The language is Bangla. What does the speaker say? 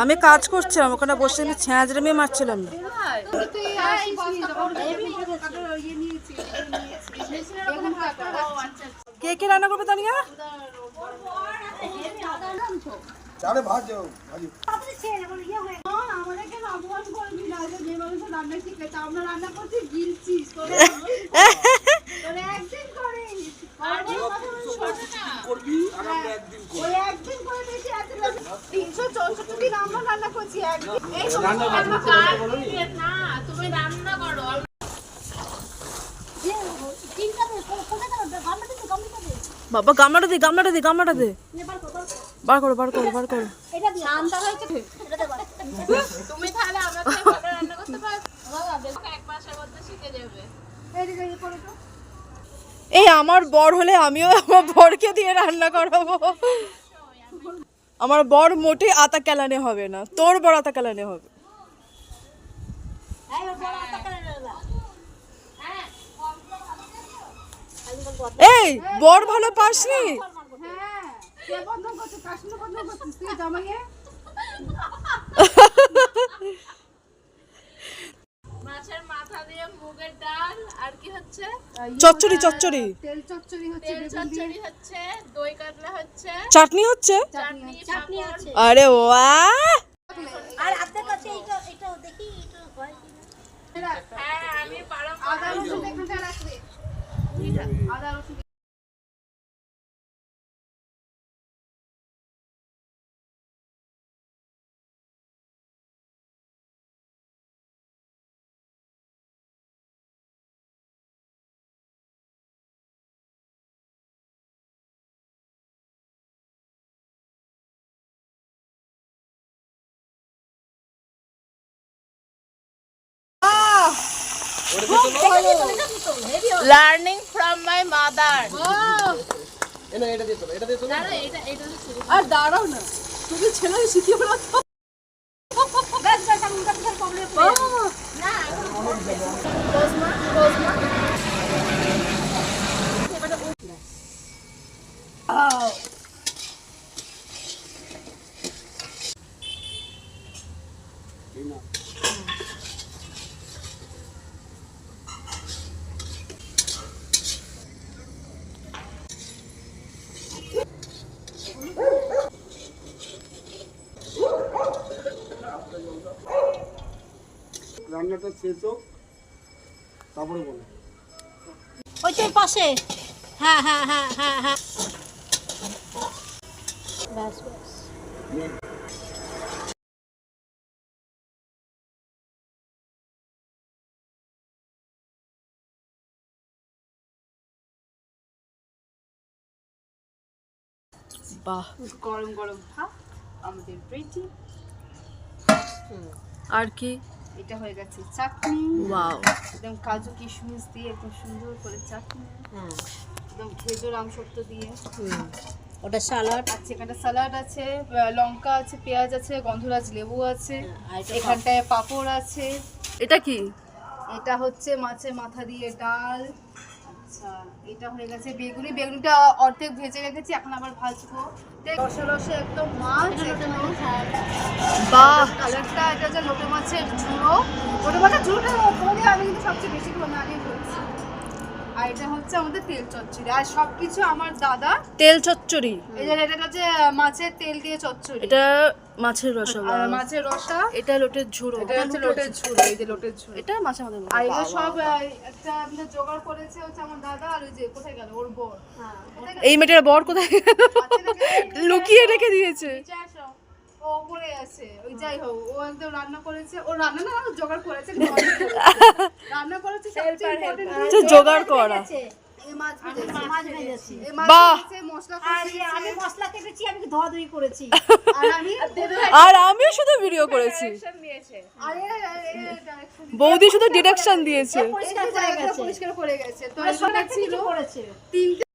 আমি কাজ করছিলাম ওখানে বসে, আমি ছ্যাঁচড়ামি মারছিলাম না। কে কে রান্না করবে তানিয়া? বাবা গামলাটা দে, গামলাটা দে, গামলাটা দে, বার করো, বার করো, বার করো। তুমি তাহলে আমরা রান্না করতে পারবো, এক মাসের মধ্যে শিখে যাবে। এই আমার বর হলে আমিও আমার বরকে দিয়ে রান্না করাবো। আমার বর মোটে আতা কেলানে হবে না, তোর বর আতা কেলানে হবে। এই বর ভালো পাসনি? মাছের মাথা দিয়ে মুগের ডাল, আর কি হচ্ছে চচ্চড়ি, চচ্চড়ি, তেল চচ্চড়ি হচ্ছে, তেল চচ্চড়ি হচ্ছে, দই কাতলা হচ্ছে, চাটনি হচ্ছে। চাটনি আছে। আরে বাহ! আর আপনার কাছে এটা দেখি এটা হয় কিনা। হ্যাঁ আমি পারম। আদা রসুন এখানটা রাখবে, আদা রসুন। Learning from my mother. আর দাঁড়াও না, তুমি ছেলে শিখিও না তো। রান্নাটা শেষ হোক তারপরে বলো। ওইটার পাশে। হ্যাঁ হ্যাঁ হ্যাঁ হ্যাঁ হ্যাঁ, ব্যাস ব্যাস। বাহ! গরম গরম ভাত আমাদের রেডি। আর কি? এটা হয়ে গেছে চাটনি। ওয়াও! একদম কাজু কিশমিশ দিয়ে একদম সুন্দর করে চাটনি, একদম খেজুর আমসত্ব দিয়ে। ওটা সালাড আছে, এখানটা স্যালাড আছে, লঙ্কা আছে, পেঁয়াজ আছে, গন্ধরাজ লেবু আছে, এখানটায় পাঁপড় আছে। এটা কি? এটা হচ্ছে মাছের মাথা দিয়ে ডাল। আচ্ছা, এটা হয়ে গেছে বেগুনি। বেগুনিটা অর্ধেক ভেজে রেখেছি, এখন আবার ভাজবো। রসে রসে একদম মাছ। বাহ! কালারটা এটা হচ্ছে লোটে মাছের ঝুড়ো। লোটে মাছের ঝুড়োটা বলে আমি কিন্তু সবচেয়ে বেশি বানিয়ে ফেলছি। আর এটা হচ্ছে আমাদের তেল চচ্চড়ি। আর সবকিছু আমার দাদা। তেল চচ্চড়ি, এই যে এটা হচ্ছে মাছের তেল দিয়ে চচ্চড়ি। এটা মাছের রসা, আর মাছের রসা। এটা লোটের ঝুড়ো, এটা হচ্ছে লোটের ঝুড়ো। এই যে লোটের ঝুড়ো। এটা মাছের মাথা। আর এগুলো সব একটা আমাদের জোগাড় করেছে হচ্ছে আমার দাদা। আর ওই যে কোথায় গেল ওর বর? এই মেয়েটার বর কোথায় লুকিয়ে রেখে দিয়েছে? ও উপরে আছে। ওই যাই হোক, ও একদম রান্না করেছে। ও রান্না না জোগাড় করেছে, রান্না করেছে। সবচেয়ে ইম্পর্টেন্ট জোগাড় করা। এই মাছ ভেজেছি। এই মাছ বাহ! ভেজেছে, মশলা আর কষিয়েছে। আমি মশলা কেটেছি, আমি ধোয়াধুয়ি করেছি। আর আমি আর আমি শুধু ভিডিও করেছি, আরে ডাইরেকশন বৌদি শুধু ডিরেকশন দিয়েছে। পরিষ্কার করে গেছে, পরিষ্কার করে গেছে। তো সব এটা ছিল করেছে। 3